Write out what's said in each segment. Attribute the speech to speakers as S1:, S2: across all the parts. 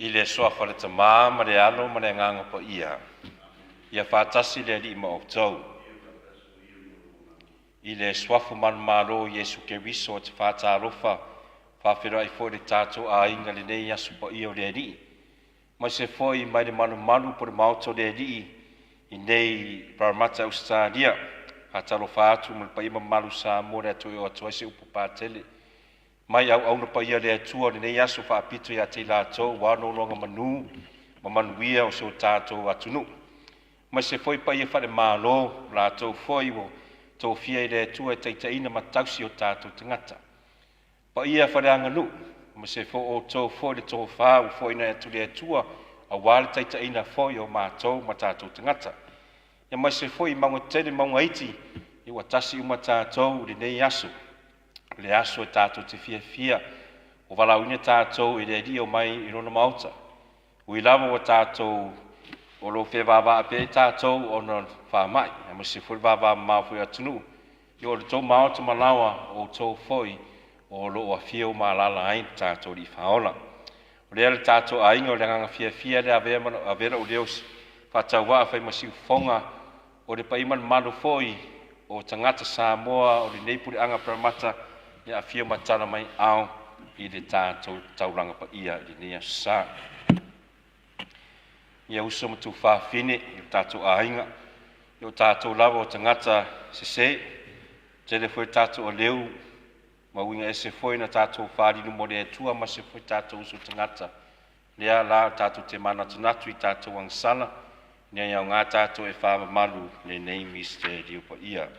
S1: I le soafa le tamā ma le alo ma le agaga pa ia. Ia whātasi le li ma o tau. I le soafu manamalo Iesu Keriso o te whātārofa, whawhira i fōi le tātou a inga le nei asu pa ia o le li. Mai se fōi mai le manu po le mauto le li i nei Parramatta Australia. Hatalo whātu ma le pa ima malu sa mo le atu o atu aise upu pātele. Mai au na pa ia le atua le nei asu whaapito ia te lātou wano longa manu ma manuia o so tātou atunu. Mai se foi pa ia whare mālo lātou foi o tō fia i le atua e teitaina ma tausi o tātou tangata. Pa ia whare anganu, mai se fo o tō foi le tō whāu foi na atu le atua a wale teitaina foi o mātou ma tātou tangata. Ia mai se foi maunga tele maunga iti i watasi uma tātou le nei asu. Le aso e tātou te fia o walauina tātou i le rio mai i rona mauta. Ui lava o tātou o lo whea wāwā pe tātou o na whāmai. E mo se furi wāwā mawhoi atunu. I o le tō mauta malawa o tō foi o lo o fia o maalala ain tātou li whaola. O le ale tātou a inga o le nganga fia le avera o leos. Whātau waa whai masiu whonga o le paiman malu foi o tangata Samoa o le neipuri anga Parramatta. Ia fia matana mai au i le tātou tauranga pa ia i nea sa. Ia uso matu whawhine i tātou ainga. I o tātou lava o tangata se. Tele foi tātou o leu. Ma winga e se foi na tātou whārinu mo le atua ma se foi tātou uso tangata. Lea la tātou te manatanatu i tātou angsala. Nea iau ngā tātou e whāma malu le nei miste liu pa ia.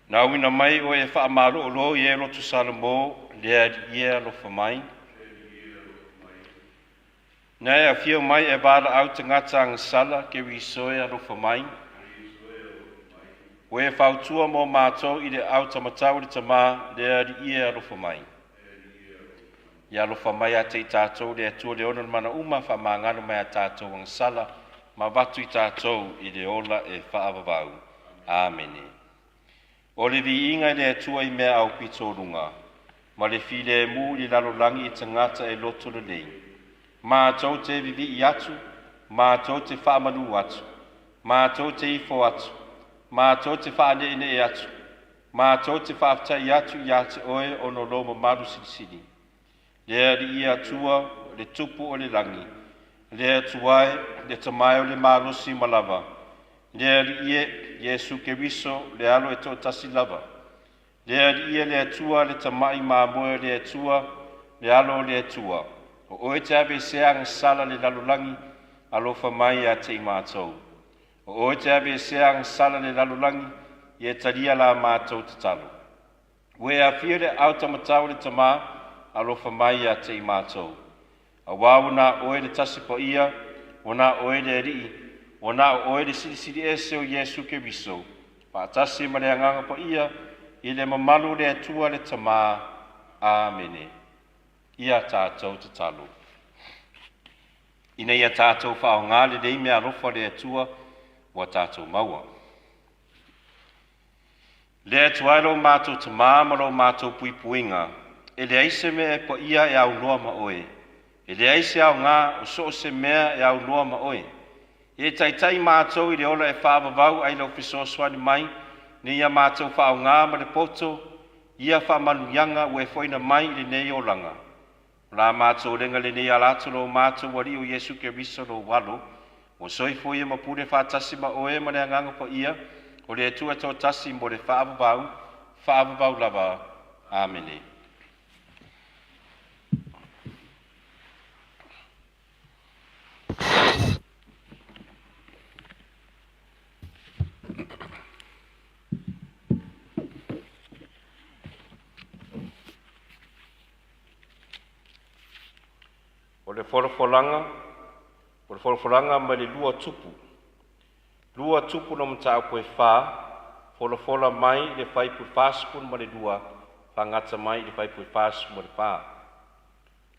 S1: Nā wina mai o e whaamaro o lo i e rotu Salomo, lea i e alofa mai. Nā e a whio mai e wāra au te ngata angasala ke wisoe alofa mai. O e whautua mō mātou i le au tamatau le tamā, lea i e alofa mai. I alofa mai a te i tātou le atua le ona mana uma whamangana mai a tātou angasala, ma watu i tātou i le ola e whaavavau. Āmene. O le vi inga le atua i mea au pitorunga, ma le file e mu li lalolangi i tangata e loto le lei. Ma tau te vivi i atu, ma tau te whaamanu atu, ma tau te ifo atu, ma tau te whaane ine e atu, ma tau te whaafta i atu i ate oe o no loma maru sinisini. Lea li i atua, le tupu o le langi, lea tuae, le tamae o le marosi malava, lea li i e Iesu Keriso le alo e tō tasi lava. Le ali le atua le tamai mamoe le atua le alo le atua. O oe te abe seang sala le lalulangi alofa mai a te imatou. O oe te abe seang sala le lalulangi ye taria la matou te talo. Ue a fia le au tamatau le tama alofa mai a te imatou. A wawuna oe le tasi po ia, wana oe le rii, wana oe le silisili ese o Yesu ke viso. Pa tasi ma le anganga po ia, i le mamalu le atua le tama. Amene. Ia tātou te talo. Ina ia tātou whao ngā le dei mea rofa le atua wa tātou maua. Le atua ero mātou te māmaro mātou puipuinga, e le aise mea e po ia e au noa ma oe. E le aise au ngā o so se mea e au noa ma oe. E taitai mātou i le ola e whaavavau ai lau fiso swani mai, ni ia mātou whao ngā ma le poto, ia whaamanu yanga ue foina mai le nei o langa. La mātou renga le nei alatu lo mātou wari o Yesu ke riso lo walo, o soi foia ma pure whaatasi ma oe ma le anganga po ia, o le atua tō tasi mo le whaavavau lava. Amene. O le wholofolanga ma le lua tupu. Lua tupu no mtau koe wha, wholofola mai le whaipu whāspun ma le lua, whangata mai le whaipu whāspun ma le wha.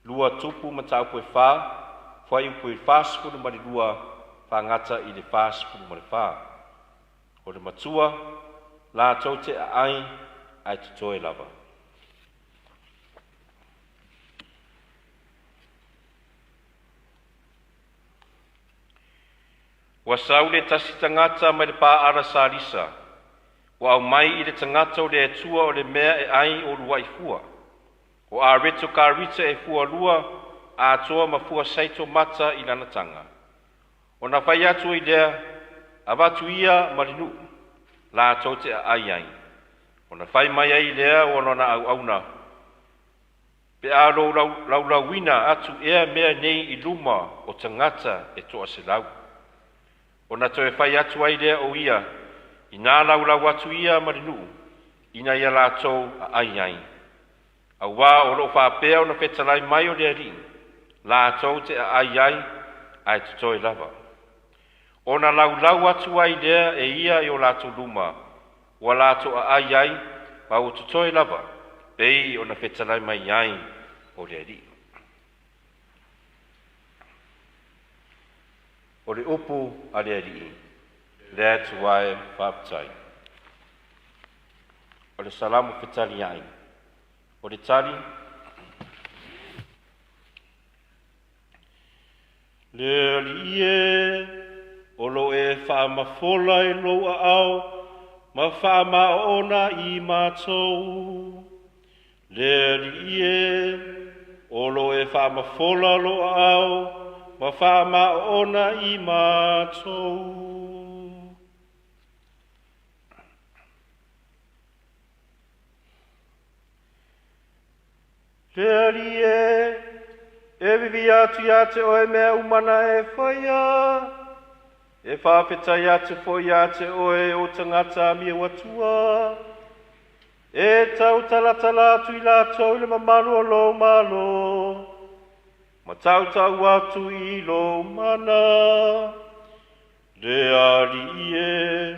S1: Lua tupu mtau koe wha, whaipu whāspun ma le lua, whangata i le whāspun ma le wha. O le matua, la tau te ai tutoe lava. Wa sau le tasi tangata mai le pā ara sārisa. Wa au mai i le tangata o le atua o le mea e ai o lua i fua. O a reto ka rita e fua lua, a atoa ma fua saito mata i lanatanga. O na whai atu i lea, a watu ia marinu, la ato te ai ai. O na whai mai ai lea o na au auna. Pe a lau wina atu ea mea nei i luma o tangata e toa se lau. O na toe whai atu ai lea o ia, i nā lau atu ia marinu, i na ia lātou a ai ai. A wā o lo whāpea o na whetalai mai o lea ri, lātou te a ai ai tutoi lava. O na lau atu ai lea e ia i o lātou luma, wa lātou a ai ma o tutoi lava, pei o na whetalai mai ai o lea ri. O le upu a lea ri, lea tuae whaptai. O le salamu whetali ai. O le tali, le li e, o lo e whaamafola e loa au, ma whaamaona i mātou. Le li e, o lo e whaamafola loa au, ma whaamaona i mātou. Peri e vivi atu ia te oe mea umana e whaia, e whawhetai atu fo ia te oe o tangata mi watua, e tau talatala atu i lātou i le mamalu o lo malo, ma tau atu i lo mana, le ali e,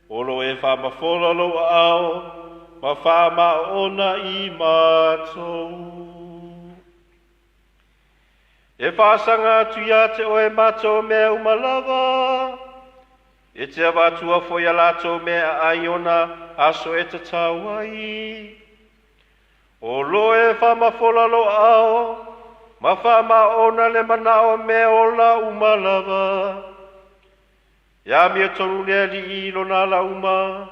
S1: o lo e whamafola lo ao, ma whamaona i mātou. E whaasanga atu ia te oe mātou mea umalawa, e te awatua fo ia lātou mea aiona aso e te tawai. O lo e whamafola lo ao, ma whamaona le manao mea ola umalawa. Ia mea tonu lea li ilo nā la uma,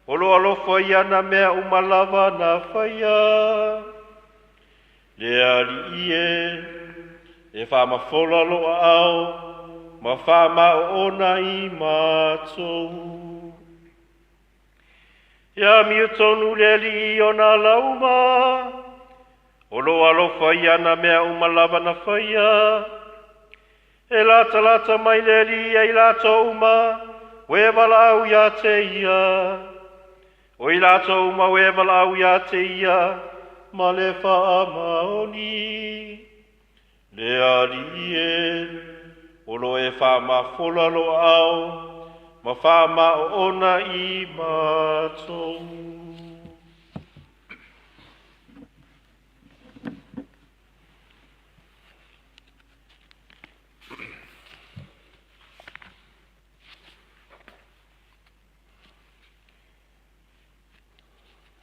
S1: o lo alofa ia na mea umalawa na whaia. Lea li e whamafola loa au, ma whamaona i mātou.
S2: Ia mi o tonu le li o na lauma. O lo alofa ia na mea umalava na whaia. E lata mai le li e lata uma. We walau ia te ia. O i lata uma we walau ia te ia. Ma le wha maoni. Le ali e. O lo e wha ma fola lo au. Ma wha ma ona i mātou.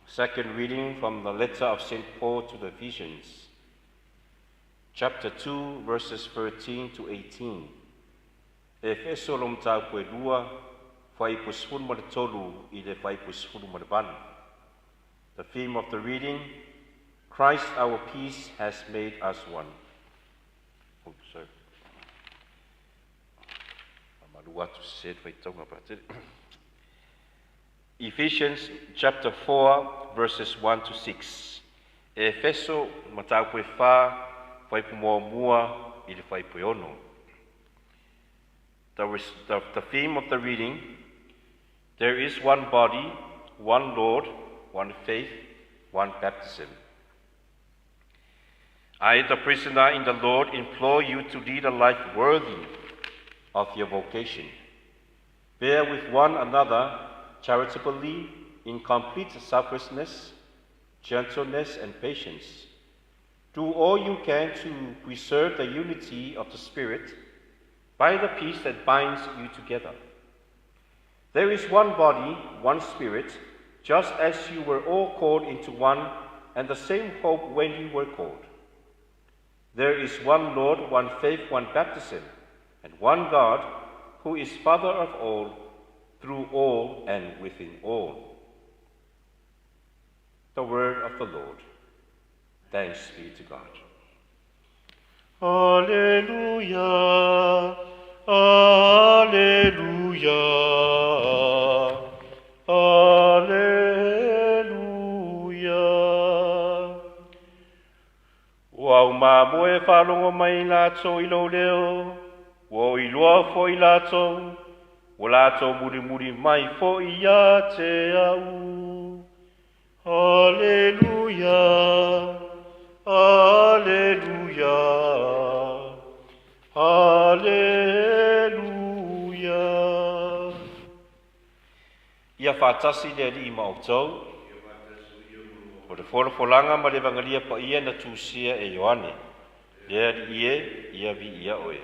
S1: Second reading from the letter of St. Paul to the Ephesians, chapter 2, verses 13 to 18. Efeso lom tau koe lua, whai pusfunu ma le tolu I le whai pusfunu ma le vanu. The theme of the reading, Christ our peace has made us one. Oh, sorry. Amalu atu se whai tonga patere. Ephesians chapter 4, verses 1 to 6. Efeso matau koe wha, whai pumoamua I le whai pueono. The theme of the reading, there is one body, one Lord, one faith, one baptism. I, the prisoner in the Lord, implore you to lead a life worthy of your vocation. Bear with one another charitably in complete selflessness, gentleness, and patience. Do all you can to preserve the unity of the Spirit by the peace that binds you together. There is one body, one Spirit, just as you were all called into one and the same hope when you were called. There is one Lord, one faith, one baptism, and one God, who is Father of all, through all and within all. The word of the Lord. Thanks be to God.
S2: Alleluia, alleluia, alleluia. Wau mamoe whalongo mai lato ilo leo, wo iloa fo I lato, wo lato muri mai fo ia te au. Alleluia, alleluia, alleluia.
S1: Ia whātasi le li ma outou, o le wholofolanga ma le vangalia pa ia na tūsia e Ioane, lea li ia vi ia oe.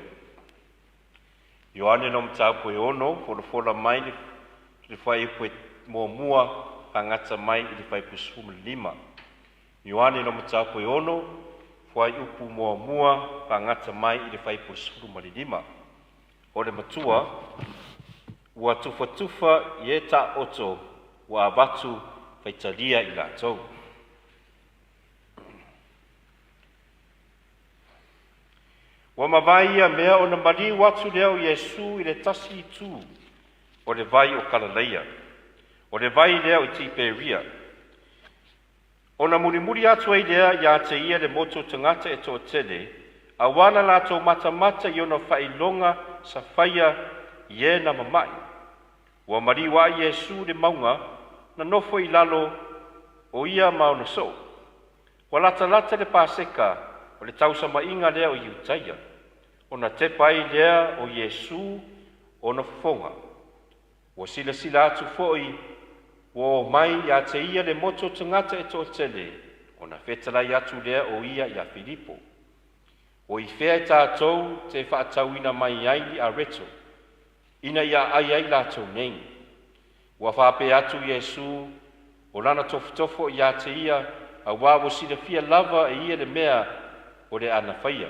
S1: Ioane nom tau poe ono, wholofola mai le whai poe mua pangata mai I le whai pusumu lima. Ioane nom tau poe ono, whai upu mua pangata mai I le whai pusumu lima. O le matua, ua tufa I ta oto, ua abatu whaitalia I lātou. Wa mawai ia mea o na mari watu leo Yesu I le tasi tu o le vai o Kalaleia, o le vai leo I Tiberia. O na muri atu ai lea ia te ia le moto tangata e tō tele, a wana lātou mata I ona whailonga sa whaia ie na mamai. Wa mari wa Yesu le maunga na nofo I lalo o ia mauna so. Wa lata le paseka o le tausa mainga lea o Iutaia, o na te pai lea o Yesu o na fonga. O sila atu foi, o mai ia te ia le moto tangata e tō tele, o na whetalai atu lea o ia ia Filipo. O I whea tātou te whaatauina mai ai a reto, ina ia ai lātou nei. Ua whape atu Yesu, o lana tofo ia te ia, a wawo sila fia lava e ia le mea o le ana whaia.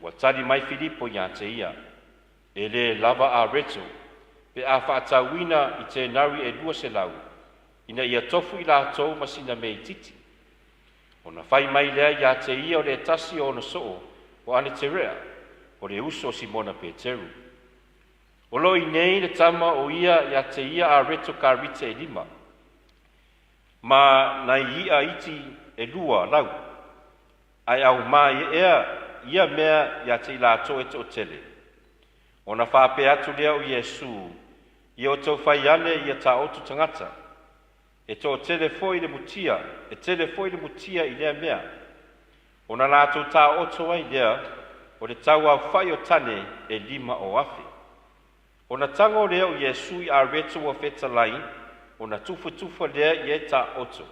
S1: Ua tari mai Filipo ia te ia, e le lava a reto, pe a whaatauina I te nari e lua se lau, ina ia tofu I lātou masina mei titi. O na whai mai lea ia te ia o le tasi o na soo, o ane te rea, o le uso Simona Peteru. O loi nei le tama o ia te ia a reto ka rite e lima, Ma nai ia iti e lua lau. Ai au mai ia mea ia te la to e to tele. Ona whape atu lea o Yesu, ia o tau whai ane ia ta otu tangata. E to tele foi le mutia, e tele foi le mutia i lea mea. Ona la to ta otu ai lea, o le tau au whai o tane e 5 o afe. Ona tango lea o Yesu i a reto o feta lai, ona tufa lea i e ta otu.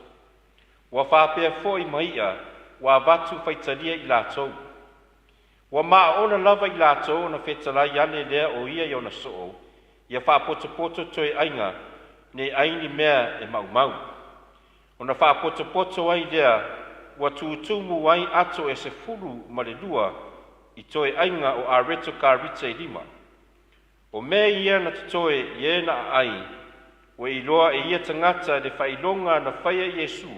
S1: Wa whape foi maia, wa vatu whaitalia i la tau. Wa maa ona lava i lato ona whetalai ane lea o ia i ona soo, ia whaapoto toe ainga, ne aini mea e mau. Ona whaapoto ai lea, wa tuutumu wai ato e se furu ma le lua, i toe ainga o a reto ka rita i 5. O mea ia na toe ie na ai, we iloa e ia tangata le whailonga na whaia Yesu,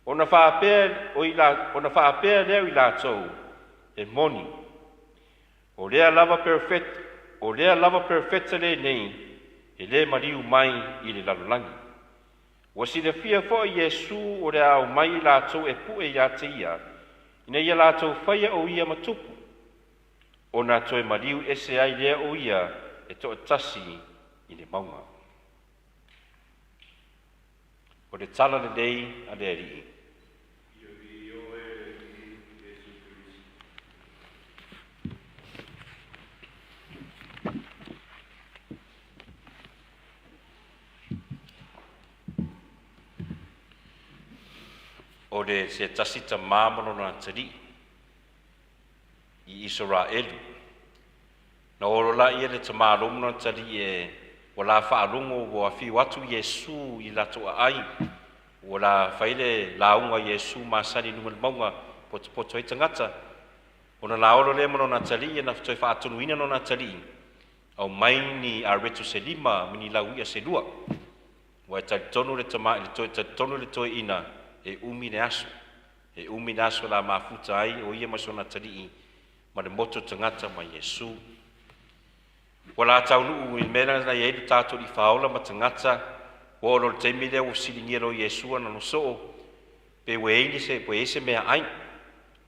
S1: ona whaapea leo i lato, e moni. O lea lava perfecta le nei, e le mariu mai i le lalolangi. Wa si le fia fo Yesu o le au mai lato e pu e ia te ia, ina ia lato whaia o ia matupu. O na toe mariu ese ai lea o ia e to tasi i le maunga. O le tala le nei a le rii. O le se tasi ta māmono na tari i Israelu. Na oro la ia le ta mālomo na tari e wala whaalongo o a whiu atu Yesu i lato a ai. Wala whaile launga Yesu masani nunga le maunga poto i tangata. O na laolo le mono na tari e na toi whaatonu ina no na tari. Au mai ni a reto se 5 mini lau ia se 2. Wa ta tonu le tama le toi ta tonu le toi ina e umi ne aso. E umi ne aso la mafuta ai o ia masona tari ma le moto tangata ma Yesu. Wala taunu i mena na ye tato i faola ma tangata o lo te mile o silingero Yesu na no so pe weini se po ese mea ai.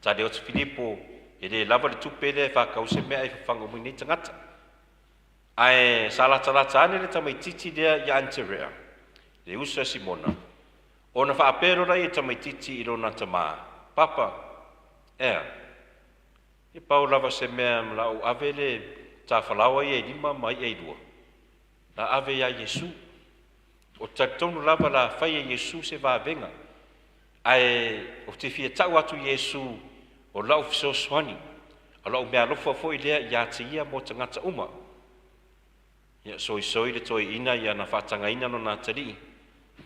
S1: Ta de otro Filipo e le lava le tupele fa kause mea e fango mo ni tangata. Ai sala ane le tamaititi dia ya Anterea. Le usa Simona. Ona fa apero rai e tamaititi i lona tama. Papa, e pau lava se mea mlau avele ta falawa i e 5 mai e 2. La ave ya Yesu. O tatonu lava la fai Yesu se va venga. Ai o te fia tau atu Yesu o lau fiso swani. A lau mea lofa foi lea ia te ia mo tangata uma. Ia soi le toi ina ia na whatanga ina no na tari.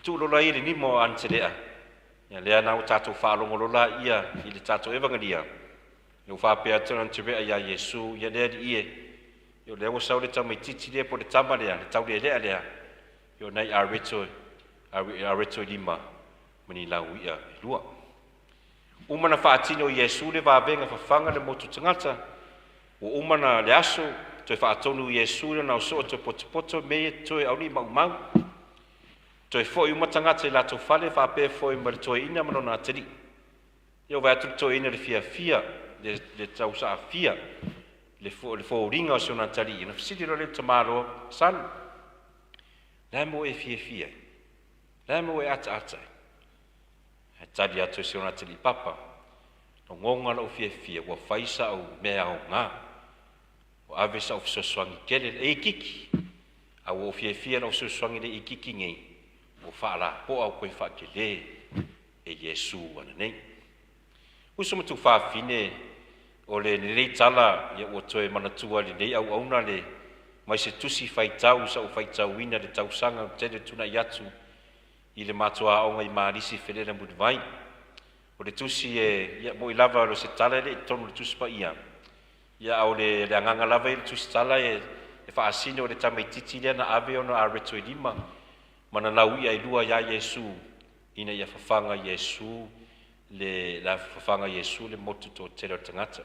S1: Tu lola i le nimo antelea. Ia lea na o tatou whaalongo lola ia i le tatou evangelia. Ia whapea tana anterea ia Yesu ia lea di ie. Ia lea wasau le tamaititi lea po le tama lea, le tau lea. Ia nei a reto 5 mani lau ia 2. Umana whaatino Yesu le vavenga whawhanga le motu tangata. O umana le aso, toi whaatonu Yesu le nao so toi poto me toi auni mau. Toi foi uma tangata i lato fale whapea foi ma le toi ina mano na teri. Ia vai atu toi ina le fia, le tau saa fia, le fo ringa o se ona tari. Ina fisiri ro le tamaro san. La mo e fia. La mo e ata. E tari atu se ona tari papa. No ngonga la o fia. Wa faisa au mea o ngā. O ave sa o fisoswangi kele e kiki. A o fia la o fisoswangi le i kiki ngei. O whaala po au koe whakele e Yesu wana nei. Uso matu whaafine o le nerei tala ia ua toe manatua le nei au auna le mai se tusi whaitau sa o whaitau ina le tausanga tene tuna i atu i le matua aonga i maarisi whenera mudvai. O le tusi ia mo i lava lo se tala le tonu le tusi pa ia. Ia au le anganga lava i le tusi tala e whaasine o le tamaititi lea na ave ona a reto i 5. Mana lau ia i lua ia Yesu ina ia whawhanga Yesu le motu tō tera tangata.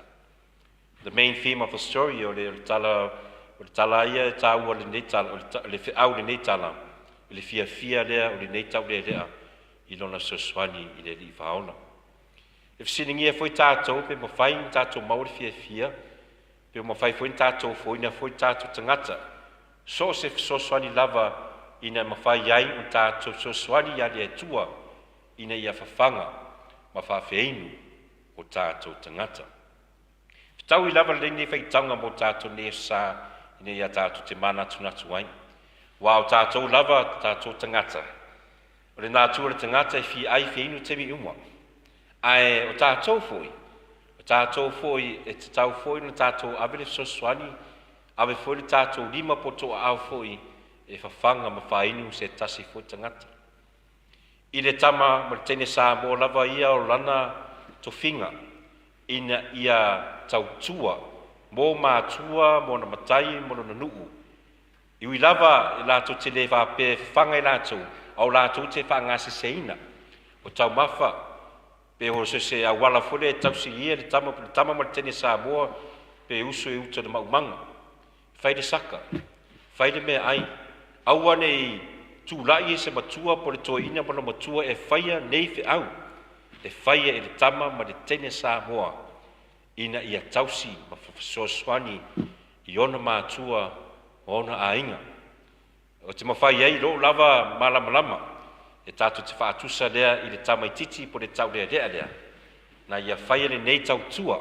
S1: The main theme of the story o le tala ia tāua le nei tala, le whiau le nei tala, le fia lea o le nei tau lea, i lona sosoani i le li faona. E fsiningia foi tātou pe mawhai tātou mauri fia pe mawhai foi tātou foi na foi tātou tangata. So se sosoani lava ina mawhai ai o tātou sosoani ia le tua ina ia whawhanga ma whawheinu o tātou tangata. Tau i lava le ne whaitanga mo tātou ne sa ina ia tātou te mana tunatu ai. Wa o tātou lava tātou tangata. O le nātua le tangata fi ai whieinu te mi umwa. Ai o tātou foi. O tātou foi e te tau foi na tātou avele sosoani. Ave foi le tātou lima poto au foi e whawhanga ma whainu se tasi foi tangata. I le tama ma tene sa mo lava ia o lana tofinga. Ina ia tautua. Mo mātua, mo na matai, mo na nuu. Iwi lava lātou te le whape whanga i lātou. Au lātou te whangase seina. O tau mawha. Pe ho se a wala fole tau si ia le tama ma tene sa moa. Pe uso e uta na maumanga. Whaide saka. Whaide mea ai. Awane i tūlai e se matua po le toa ina mo na matua e whaia nei fe au. E whaia e le tama ma le tene sa moa. Ina ia tausi ma whasoswani i ona mātua ona ainga. O te mawhai ei lo lava malama. E tātou te whaatusa lea i le tamaititi po le tau lea. Na ia whaia le nei tau tua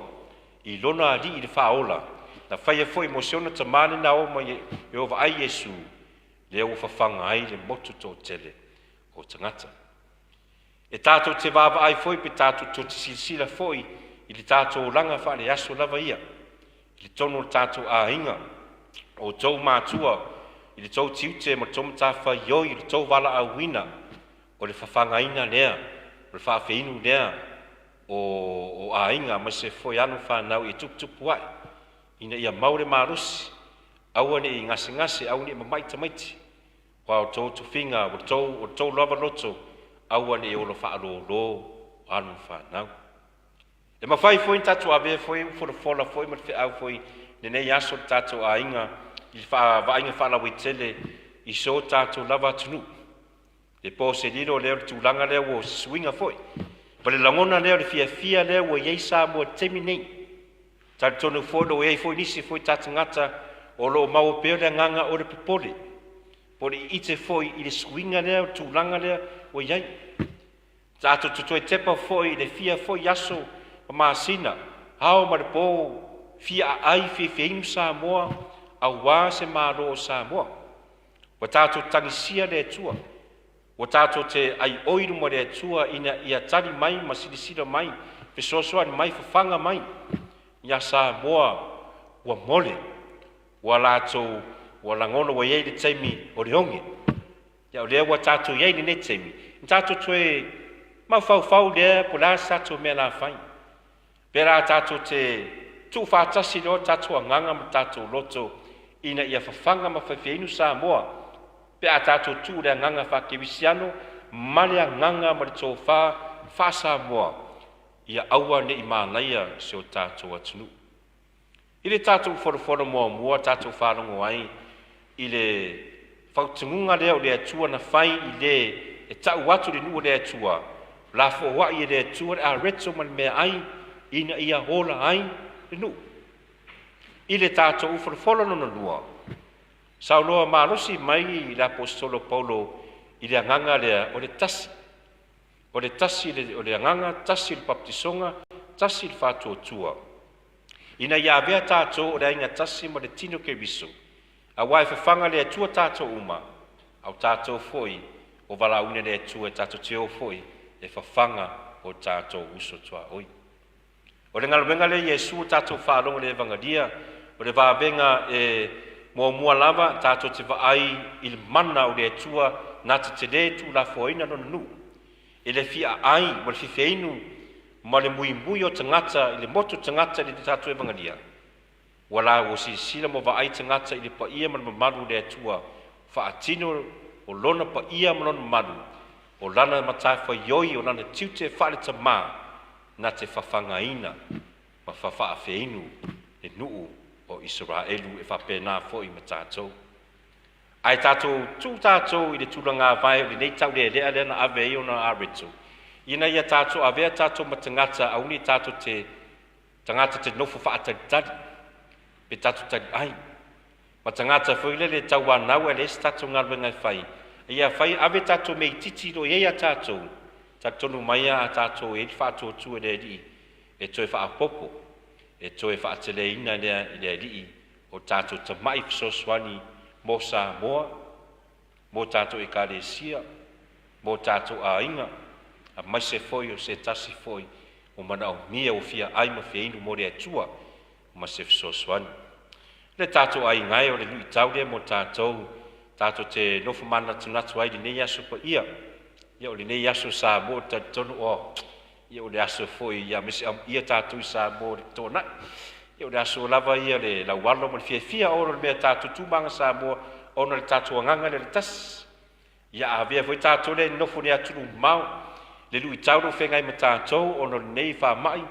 S1: i lona ali i le whaola. Na whaia foi emosiona ta mane na o ma e ova ai Yesu le o whawhanga ai le motu tō tele o tangata. E tātou te wāwa ai foi pe tātou tō te silsila foi i le tātou langa wha le aso lava ia. I le tono le tātou a inga o tau mātua i le tau tiute ma tomu tāwha ioi i le tau wala a wina o le whawhanga ina lea, o le whawheinu lea o a inga ma se foi anu whanau i tuputupu ai. Ina ia maure marusi, awane i ngase, awane i mamaiti. Wa o tau tuwhinga, o tau lava loto, awane i ola whaalo anu whanau. E mawhai foi tatu awe foi fola foi ma te au foi nenei aso tatu a inga i vainga whala witele i so tatu lava tunu. Le po se lilo leo tūlanga leo o swinga foi. Pa le langona leo le fia leo o iei sa mua temi nei. Tatu tonu fono o iei foi nisi foi tatu ngata o lo mau peo le nganga o le pipole. Po le ite foi i le swinga leo tūlanga leo o iei. Tatu tutoi tepa foi le fia foi yaso o masina, hao ma le po fia ai fefeinu sa moa, au wā se māro sa moa. Wa tātou tangisia le tua. Wa tātou te ai oiru mo le tua ina ia tari mai, ma silisila mai, pe sosoani mai, fafanga mai. Ia sa moa, wa mole, wa lātou, wa langono wa iei le teimi o le onge. Ia o lea wa tātou iei le teimi. Tātou tue, mau fau lea, po la tātou mea la fai. Pera tātou te tu whātasi leo tātou anganga ma tātou loto ina ia whawhanga ma whawheinu sa moa. Pera tātou tu le anganga whakewisiano ma le anganga ma le tō wha sa moa. Ia aua ne i mānaia se o tātou atunu. I le tātou whoroforo mua tātou whārongo ai i le whautungunga leo le atua na whai i le e tau atu le nua le atua. La whawai i le atua a reto man mea ai ina ia hola ai nu. I le tātou uwharwhala no na lua. Sauloa marosi mai i la apostolo Paulo i le anganga lea o le tasi. O le tasi o le anganga, tasi le baptisonga, tasi le whātua. Ina ia vea tātou o le ainga tasi mo le tino ke viso. A wai whawhanga lea tua tātou uma. Au tātou foi o wala une lea tua tātou teo foi e whawhanga o tātou uso tua oi. O le ngalomenga le Yesu tātou whaalonga le evangalia, o le vāvenga mua lava tātou te vaai i le mana o le atua nā te le tu la foina no nu. E le fia ai, mo le fifeinu, ma le muimui o tangata, i le motu tangata i le tātou evangalia. Wala o si sila mo vaai tangata i le paia ma le mamaru le atua, whaatino o lona paia ma lona mamaru, o lana mataifa ioi o lana tiute whaale ta maa, na te whawhangaina ma whawhaafeinu e nuu o Israelu e whapena foi ma tātou. Ai tātou tū tātou i le tūlanga vai o le nei tau le lea na ave i ona aritu. Ina ia tātou avea tātou matangata auni tātou te tangata te nofo whaatari. Pe tātou tari ai. Matangata whuile le tau wanau e le tātou ngalwenga whai. Ia whai ave tātou mei titi ro ia tātou. Tātonu maia a tātou e whātou tū e le ri. E toi whaapopo. E toi whaatele ina le ri. O tātou ta mai fisoswani mo sa moa, mo tātou e kāre sia, mo tātou a inga, a mai se foi o se tasi foi, o mana o mia o fia aima fia inu mo rea tua, ma se fisoswani. Le tātou a ingai o le nui taurea mo tātou te nofu mana tunatu ai li nei aso pa ia o li nei aso sa mo tonu o, ia o le aso foi, ia mese ia tātou sa mo le tōna, ia o le aso lava ia le laualo mo le fia oro le mea tātou tūmanga sa moa ona le tātou anganga le tas. Ia avea foi tātou le nofo le atunu mau, le lui tauro whengai ma tātou ona le nei wha mai,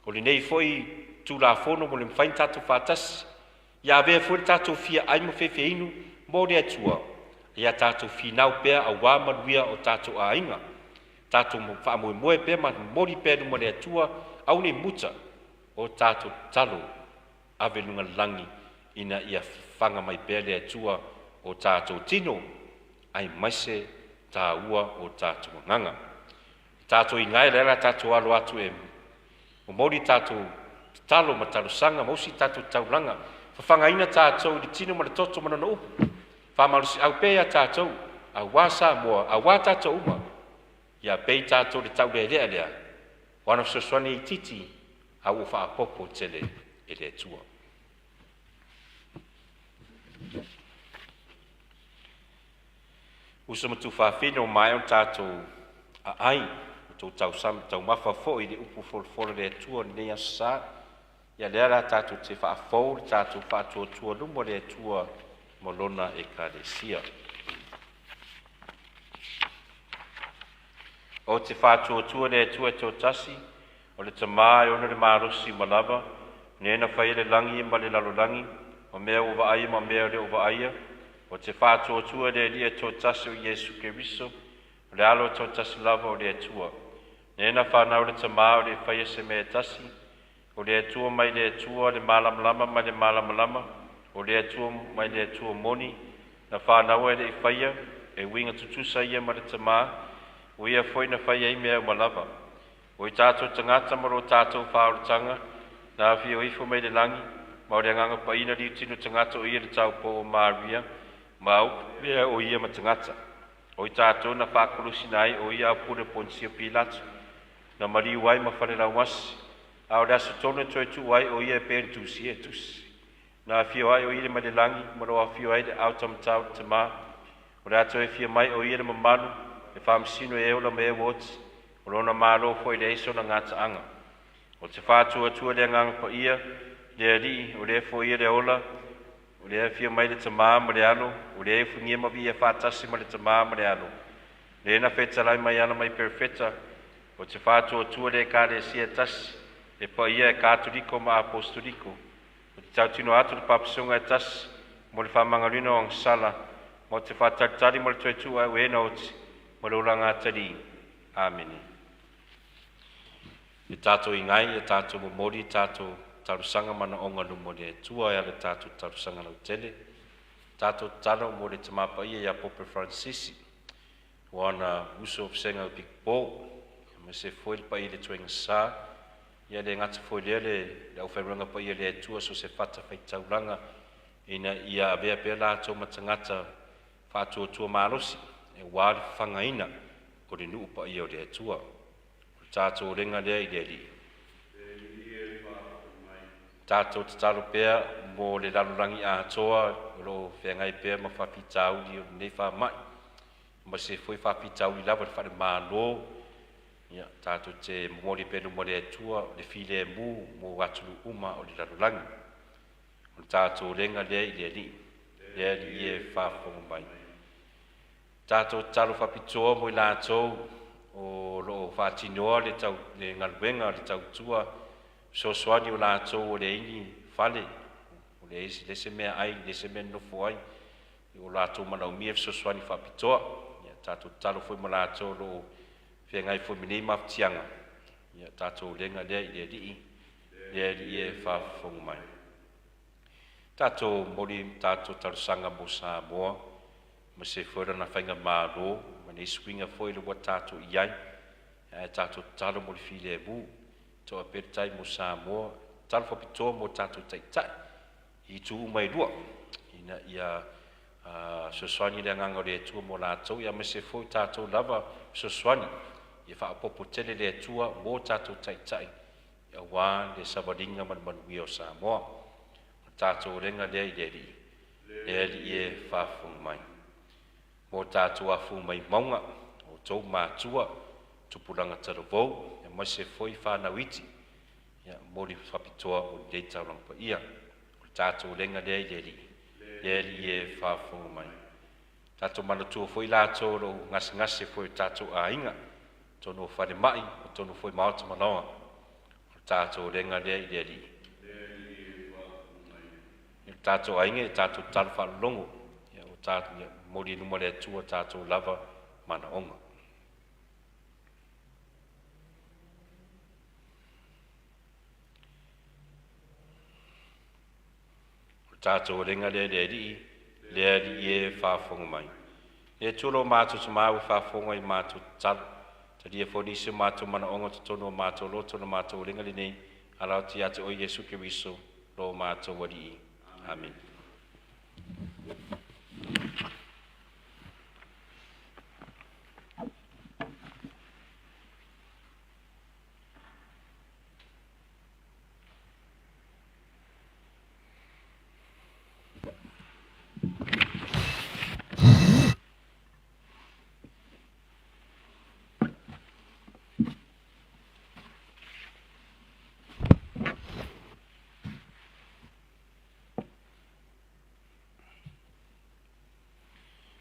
S1: o le nei foi tū la fono mo le mwhain tātou whātas. Ia avea foi tātou fia aimo whewhe inu mo le atua. Ia tātou whinau pēr a wāmanuia o tātou a inga. Tātou mo whaamoe pēr ma mori pēr mo le atua au ne muta. O tātou talo ave lunga langi ina ia whanga mai pēle atua o tātou tino ai maise tā ua o tātou nganga. Tātou i ngai lera tātou alo atu e o mori tātou talo ma talo sanga mausi tātou taulanga whawhanga ina tātou i tino ma le toto mana no upu whamarusi au pēa tātou a wasa moa a wā tātou uma ia pēi tātou le tau lea lea wana fsoswane i titi au whaapopo tele e le tua. Usa matu whawhino mai o tātou a ai, tau tau mawhafo i le upu whore le tua ni nea sa, ia lera tātou te whaafou, tātou whaatua tua lumo le tua molona e kāresia. O te whaatua tua le tua e tō tasi, o le tamā e ona le marosi malava, nena whai le langi ma le lalolangi, o mea uwa aia ma mea le uwa aia, o te whātua tua le lia tō tasi o Iesu Keriso, o le alo tō tasi lava o le atua. Nena whanau le tamā o le whai se mea tasi, o le atua mai le atua le malamalama mai le malamalama, o le atua mai le atua moni, na whanau e le whaia, e winga tutusa ia ma le tamā, o ia foi na whai ei mea malava. O i tātou tangata maro tātou whaorutanga, nā whi o ifo mai le langi, ma o le anganga pa ina liu tino tangata o ia le tau po o Maria, ma au mea o ia ma tangata. O i tātou na whakulusi nai o ia apure Poncio Pilato, na mariu wai ma whare rau masi, a o le aso tonu toi tu wai o ia pēri tusi e tusi. Nā whi o ai o ia ma le langi, maro a whi o ai le autamtau te mā, o le ato e whi mai o ia le mamanu, e whamsino e eula me e woti, o lona mālo foi le iso na ngata anga. O te whātua tua le nganga pa ia, le ri, o le fo ia le ola, o le fia mai le tamā ma le alo, o le fungia ma via whātasi ma le tamā ma le alo. Le na wheta lai mai ana mai perfeta, o te whātua tua le kāre sia tasi, le pa ia e kāturiko ma apostoliko. O te tautino atu le papasunga e tasi, mo le whamangarino o sala, mo te whātaritari mo le tuetua e wena oti, mo le ulanga atari. Amen. E tātou i ngai, e tātou mo mori, tātou tarusanga mana onga no mo le tua e ale tātou tarusanga no tele. Tātou talo mo le tamapa ia ia Pope Francis. Wana uso of senga o Big Paul. Me se foi pa i le tuenga sa. Ia le ngata foi le au whairanga pa ia le tua so se fata whai tauranga. Ina ia avea pe la tau matangata whātua tua marosi. E wāri whangaina ko le nuu pa ia o le tua. Tātou renga lea i lea li. Tātou te talo pēr mo le lalurangi a toa, lo whengai pēr ma whapitau li o nei wha mai. Ma se foi whapitau li lava le whare mālo. Tātou te mori pēr mo le atua, le file mu mo watulu uma o le lalurangi. Tātou renga lea i lea li. Lea li e whafonga mai. Tātou talo whapitoa mo i lātou, o lo whātinoa le tau le ngaluenga le tau tua sosoani o lātou o le ini whale o le isi lese mea ai, lese mea nofo ai o lātou manau mia fesoswani whapitoa. Ia tātou talo foi ma lātou lo whengai foi minei mawtianga. Ia tātou lenga lea i lea li e whafongu mai. Tātou mori tātou tarusanga mo Samoa, ma se whaera na whainga māro, ma ne swinga foi le wa tātou iai, tātou talo mori while e mu, toa peritai mo Samoa, talo whapitoa mo tātou taitai, i tu mai rua, ina ia soswani le nganga le tua mo lātou, ia ma se foi tātou lava soswani, ia whaapopo tele le tua mo tātou taitai, ia wā le savaringa manuia o Samoa, tātou renga lea i lea li e whaafunga mai. Mō tātou afu mai maunga, o tau mātua, tupuranga taravou, e mai se foi whanawiti, mōri whapitoa o lei taurang pa ia. O tātou renga lea i lea li e whaafunga mai. Tātou manatua foi lātou ro ngase foi tātou ainga, tono whare mai, o tono foi maota manoa. O tātou renga lea i lea li. Tātou ainga e tātou talo whalongo, o tātou mori numa le tua tātou lava mana onga. O tātou renga lea li e whaafonga mai. E tūro mātou tu māu whaafonga i mātou talo, tari e whonisi mātou mana onga tu tono mātou loto na mātou renga li nei, alau ti ate o Jesu Kiriso, lo mātou wari i. Amen.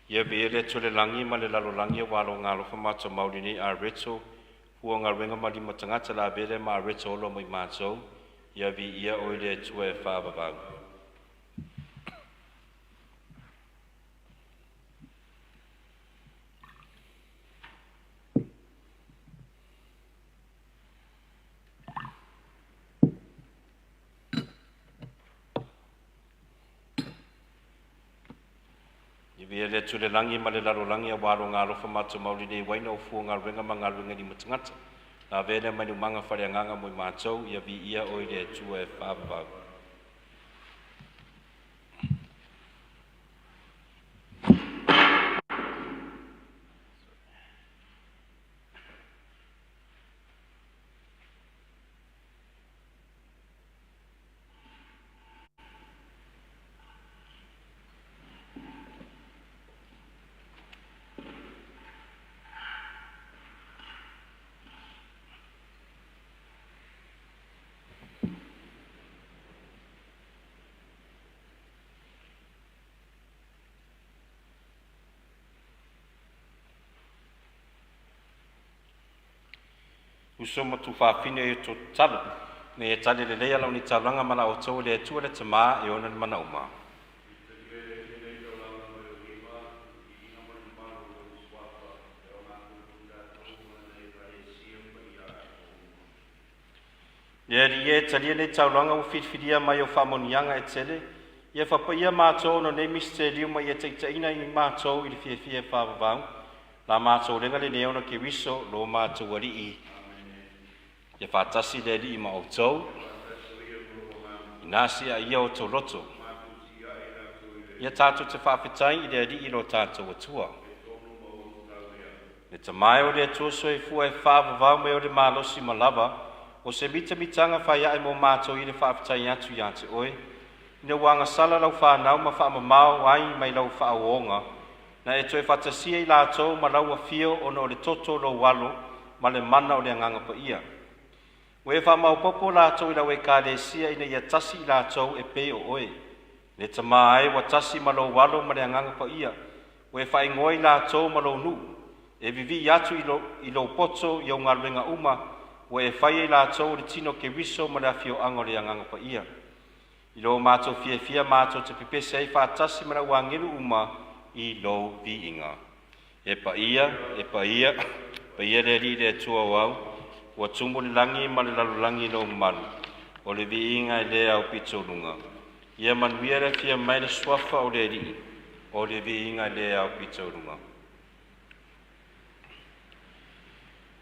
S1: Ia beere tole langi ma le lalo langi walo ngalo whamata mauri ni a reto hua ngā renga ma lima tangata la beere ma a reto olo mo i mātou ia vi ia oile tue whaababau. Ia le tule langi ma le lalo langi a waro ngā rofa matu mauri nei waina o fua ngā renga ma ngā renga ni matangata. Nā vene manu manga whare nganga mo i mātou, ia vi ia oile tua e whaababau. Usoma tu whawhine e to talo, ne e tale le leia lau ni taulanga mana o tau le tua le tama e ona ni mana uma. Ia talia le taulanga u whitwhiria mai o whamonianga e tele, ia whapaia mātou no ne miste liu mai e teitaina i mātou i le whiawhia whawavau, la mātou renga le neona ke wiso lo mātou wari i. Ia whātasi le li i ma o tau, i nasi a ia o tau roto. Ia tātou te whawhitai i le li i lo tātou atua. Le tamai o le atua so e fua e whāwavau me o le mālosi malawa, o se mitanga whai ai mo mātou i le whawhitai atu i ate oe, ina wanga sala lau whanau ma whaamamau ai mai lau whaaonga, na e toi whatasia i lātou ma lau a fio o no le toto lo walo, ma le mana o le anganga pa ia. Ue whamau popo lātou i lau e kālesia ina ia tasi i lātou e pe o oe. Le tamai wa tasi ma lo walo ma le anganga pa ia. Ue whai ngoi lātou ma lo nu. E vivi atu i lo poto i o ngā ringa uma. Ue e whai e lātou le tino ke wiso ma le afio ango le anganga pa ia. I lo mātou fia mātou te pipese ai whātasi ma le wangiru uma. i lo vi inga. E pa ia le li le tua wau, wa tumbo le langi ma le lalulangi no malu, o le vi inga le au pitonunga. Ia manuia le fia mai le swafa o le li, o le vi inga le au pitonunga.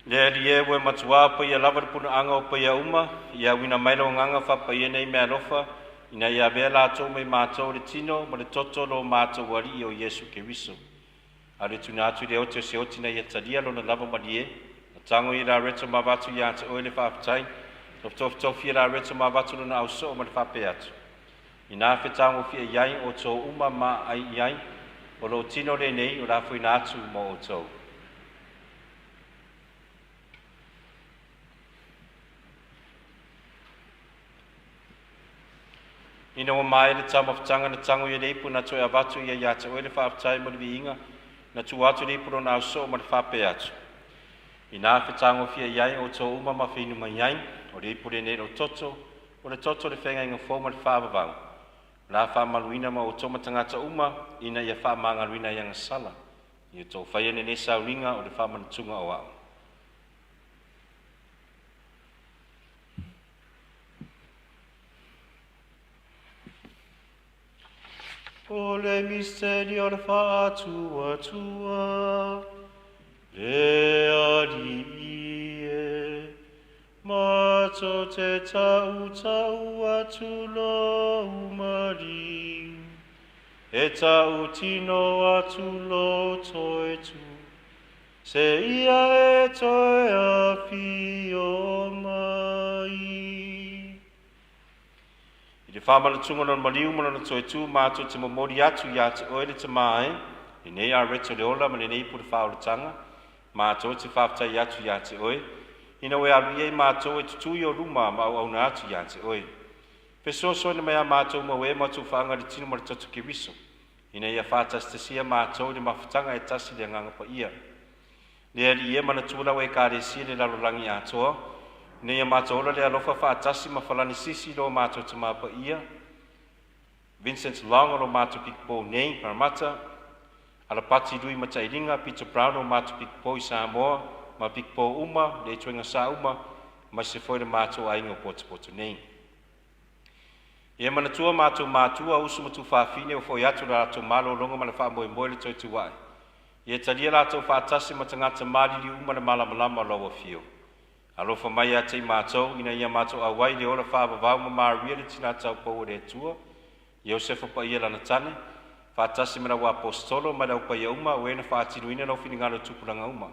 S1: Le lie we matua pa ia lava puna anga o pa ia uma, ia wina mai lo nganga fa pa ia nei mea lofa, ina ia vela ato mai mātou le tino, ma le toto lo mātou wari o Yesu Keriso. A le tuna atu le ote se otina ia talia lo na lava malie, na tango i la reto ma vatu ia ate oe le whaapatai, tofi la reto ma vatu lo na au so ma le whape atu. Ina fe tango fia iai o tō uma ma ai iai, o lo tino le nei o la fuina atu mo o tō. Ina o mai le tamafutanga na tango ia leipu na toi avatu ia iata oe le whaapatai mo le viinga na tu atu leipu lo na so mo le whape atu. Ina fe tango fia iai o tō uma ma whinu mai iai o leipu le nei o le toto le whenga inga fō ma le whaavavau. La whaamaluina ma o tō matangata uma ina ia whaamangaluina ia ngasala. Ia tō whaiene ne sauringa o le whaamanatunga o au.
S2: O le misteri o le whaatua tua, le ali ie, mato te tau atu lo umari, e tau tino atu lo toe tu, se ia e toe api o mai. I le whamanatunga no maliu mana no toi tū mātou te mamori atu ia te oere te māe, i nei a reto le ola ma le nei pura whaoratanga, mātou te whaapatai atu ia te oe, ina oe alu iei mātou e tutui o ruma ma au auna atu ia te oe. Peso soina mea mātou ma oe mātou whaanga le tino ma le toto Keriso, ina ia whātas te sia mātou le mawhatanga e tasi le nganga pa ia. Le ali ia mana tūla oe kāre sia le lalolangi atoa, nei a mātola le alofa whaatasi ma whalani sisi lo mātou te māpa ia. Vincent Long lo mātou pikpo nei Paramata. Ala pati lui ma tailinga Peter Brown lo mātou pikpo i Samoa. Ma pikpo uma, le tuenga sa uma, ma se foi le mātou a ingo poto nei. Ia manatua mātua usu matu whaafine o foi atu la ato malo longa ma le wha moe moe le toi tuwai. Ia talia la ato whaatasi ma tangata mali li uma le malamalama loa fio. Alofa mai a te mātou, ina ia mātou a wai le ola whaabavau ma Maria le tina tau pou re tua. Iosefa pa ia lana tane, whaatasi mena wa apostolo, ma lau pa ia uma, o ena whaatinuina lau whingalo tupulanga uma.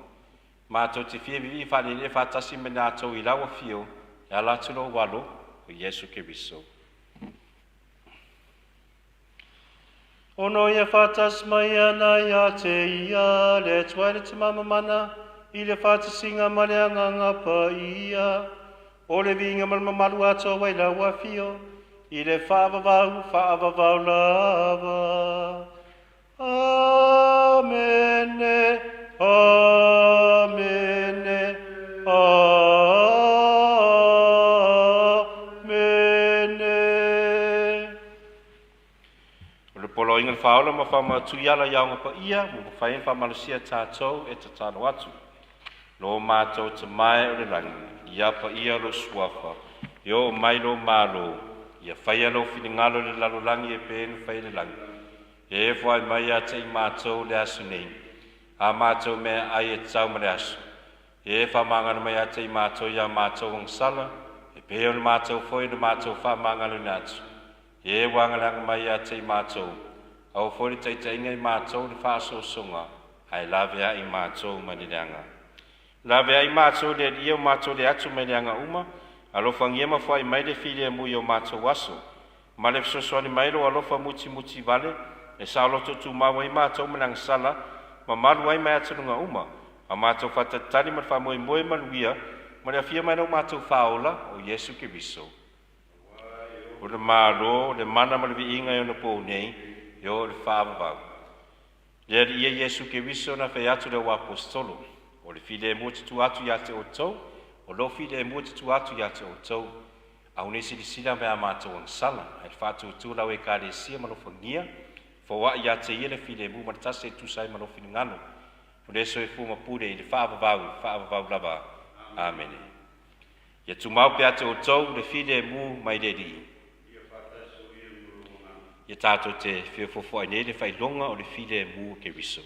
S2: Mātou te fia vivi whanele whaatasi mena atou i lawa fio, e ala tulo walo, o Yesu Keriso. Ono ia whaatasi mai ana ia te ia, le tuaile te mamamana, I le whātasinga maleanga ngā pa ia, o le vinga malmamalu ato wai la wafio, I le whaavavau lava. Amene, amene, amene. O le polo inga le whaola ma wha tuiala iaunga pa ia, mo whaen wha malasia tātou e tatalo atu. Lo mātou te mai o le rangi, ia pa ia lo suafa, yo mai lo malo, ia whaia lo whingalo le lalolangi e pēnu whai le langi. E whai mai a te I mātou le asu nei, a mātou mea ai e tau ma le asu. E whamangana mai a te I mātou ia mātou ang sala, e pēo le mātou whoi le mātou whamangalo le atu. E wangalanga mai a te I mātou, au whoi le teitainga I mātou le whaaso songa, ai lavea I mātou manileanga. La vea I mātou le ia o mātou le atu mai leanga uma, alofa ngiema whai mai le fili e mui o mātou waso. Ma le fsosoani mai lo alofa muti vale, e sa aloto tu mawa I mātou manang sala, ma malu ai mai atanunga uma, a mātou whatatari ma whamoe moe maluia, ma le afia mai no mātou whaola o Yesu Keriso. O le mālo, le mana ma le vi inga i ona pou nei, i o le whaavavau. Le ia Yesu Keriso na whai atu le o apostolo. O le file e mua tu atu ia te o tau, o lo file e mua tu atu ia te o tau. Au nesi di sila mea mātou ang sala, ai whātou tūlau e kāre sia malofangia,
S1: Fo ia te ile file mu ma tase tu sai mano finingano. O le so e fu ma pure i le whaavavau lava. Amen. Ia tu mau pe ate o tau le file mu mai le ri. Ia tātou te whiofofo ai nei le whai longa o le file mu ke wiso.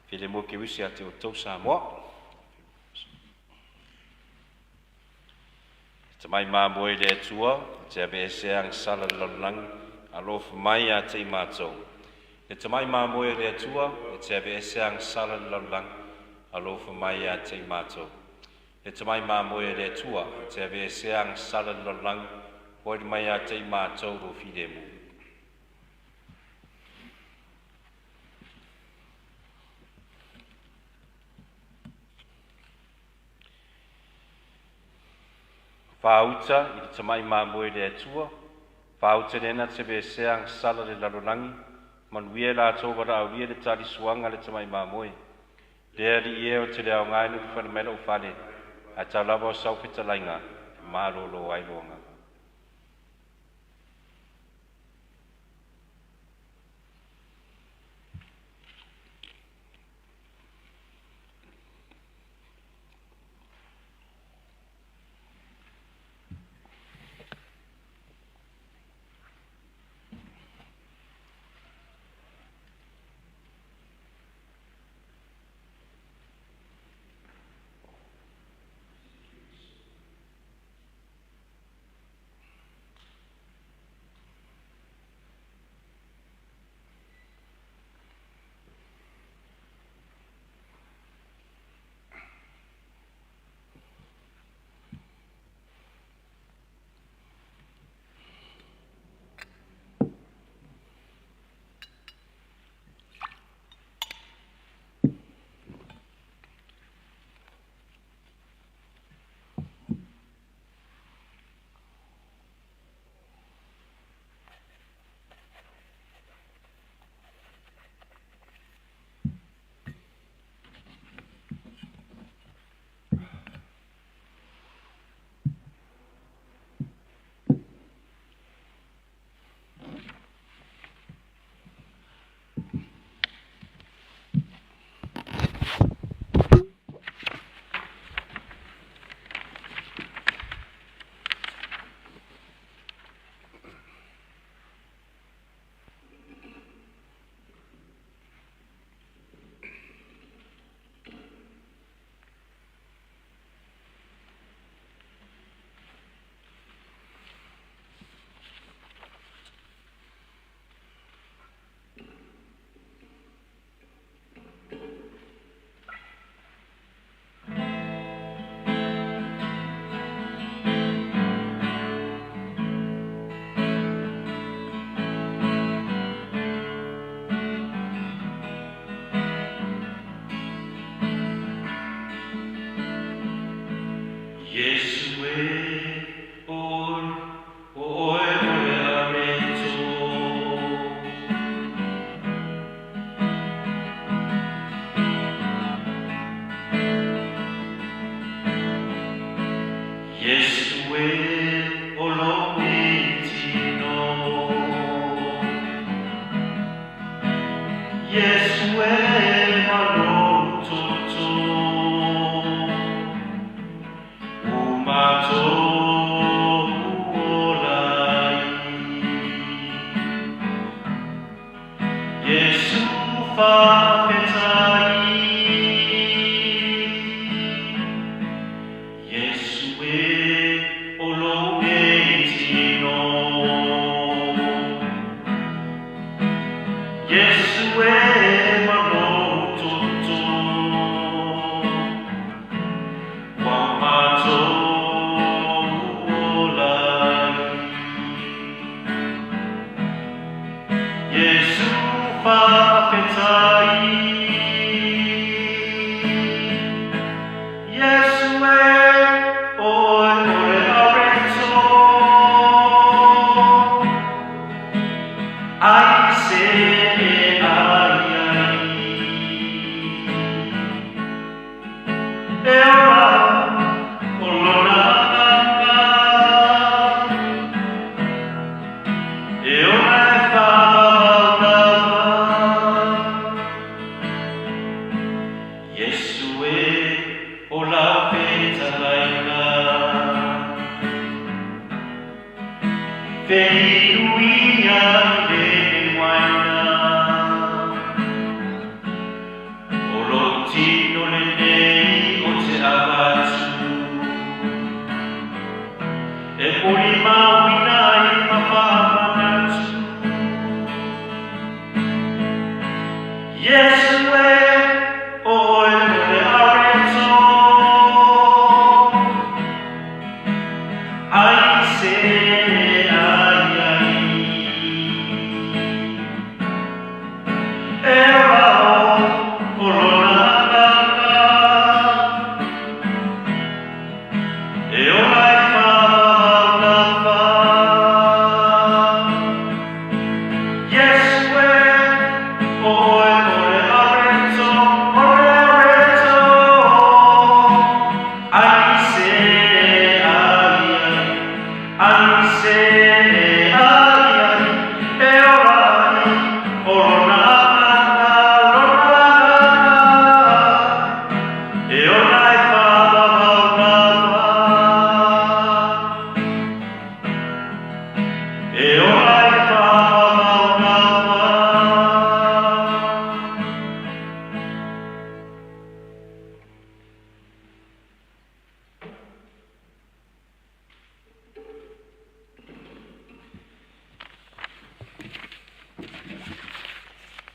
S1: File mu ke wiso ate o tau sa moa. Te mai māmoe le atua, te abe ese ang sala lalang, alofa mai a te mātou. Te mai māmoe le atua, te abe ese ang sala lalang, alofa mai a te mātou. Te mai māmoe le atua, te abe ese ang sala lalang, hoi mai a te mātou ro fide mu. Whauta i te tamai māmoe le atua, whauta nena te be seang sala le lalonangi, manuia la tōwara au lia le tali suanga le tamai māmoe. Lea li ia o te leo ngainu ki whanamela u whale, a tau lava o saupita lainga, mārolo ailoanga.
S3: Yes, we, oh,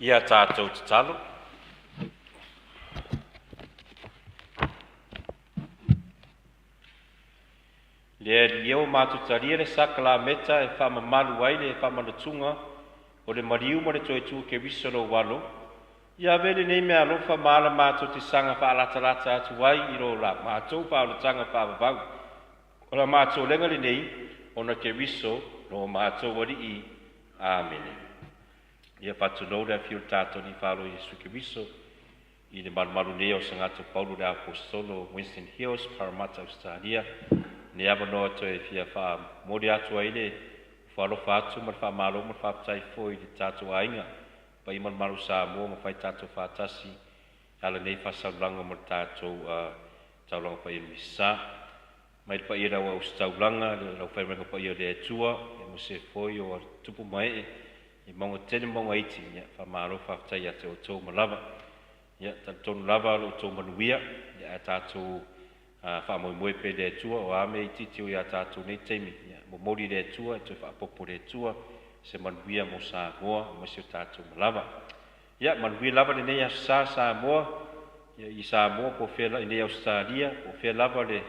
S1: Ia tātou te talo. Le lieo mātutaria le sakala meta e whamamalu ai le whamanatunga o le mariu ma le toetu ke visolo walo. Ia vele nei mea lofa maala mātou te sanga whaalatalata atu ai i ro la mātou whaalatanga whaavavau. O la mātou lenga le nei ona ke viso no mātou wari i. Amen. Ia whatunou le fiu tātou ni whalo Jesu ke viso i le marumaru neo sa ngātou Paulo le Apostolo Winston Hills, Parramatta, Australia. Ne ava noa to e fia wha mori atu aile whalo whatu ma wha malo ma wha ptai foi le tātou ainga pa i marumaru sa mua ma whai tātou whātasi ala nei wha saulanga ma tātou taulanga pa i misa mai pa i rawa us taulanga le rau whaimenga pa i o le atua e mo se foi o tupu mai i monga tene monga iti wha malo wha ptai ate o tō malava tonu lava lo tō manuia a tātou wha moe pe le tua o ame i titi o ia tātou nei teimi. Mo mori le tua, e toi wha apopo le tua, se manuia mo sa moa, mo se tātou malawa. Ia, manuia lava le nei a sa moa, i sa moa po whela, i nei Australia, po whela lava le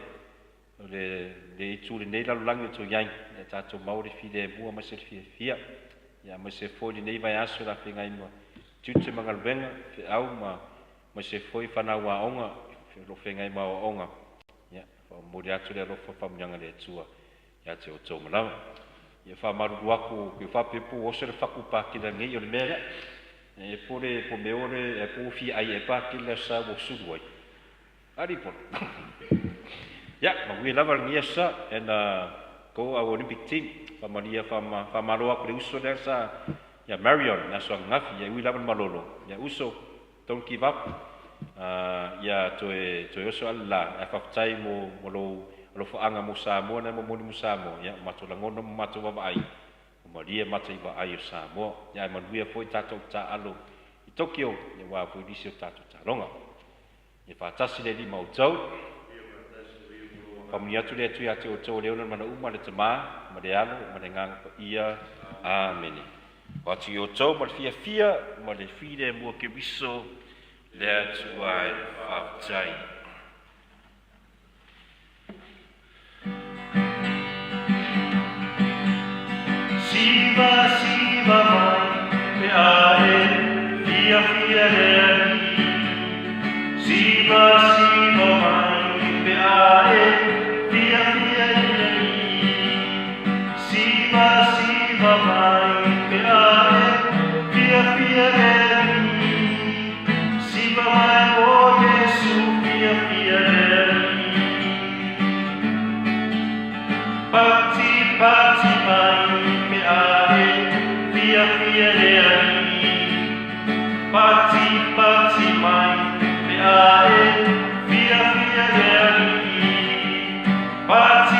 S1: itu le nei lalulangi o tō iang, le tātou maori fi le mua ma se fia. Ia, ma se foi le nei vai aso la whengai mua. Tute mangaluenga, fe au ma se foi whanau a onga, lo whengai ma o onga. Mori atu le rofa whamuanga le tua ia te o tō manawa. Ia whamaru aku ki whapepu oso le whakupākila ngai o le mea e pore po meore e pōwhi ai e pākila sa o suru ai. Ari pona. Ia, mawhi lava ngia sa e na ko au Olympic team whamaria whamaru aku le uso le sa ia Marion na so ngafi ia ui lava malolo. Ia uso, don't give up. Ia toe oso ala e whaktai mo lo whaanga mo Samoa na mo moni mo Samoa ia mato langono mo mato wawai o maria mato i wawai o Samoa ia manuia foi tātou tā alo i Tokyo ia wā pui disi o tātou tā longa ia whātasi le li mau tau whamuni atu le atu ia te o tau leona mana uma le tamā ma le alo ma le nganga pa ia amene wātu i o tau ma le fia ma le whire mua ke wiso le atu ai whaptai.
S2: Siva, siva mai, me ae, fia fia reali. Siva, siva mai, me ae, fia fia reali. Siva, siva mai, me ae, fia fia reali. Mai o Jesu fia fia reali. Pati pati mai me ae fia fia reali. Pati pati mai me ae fia fia reali. Pati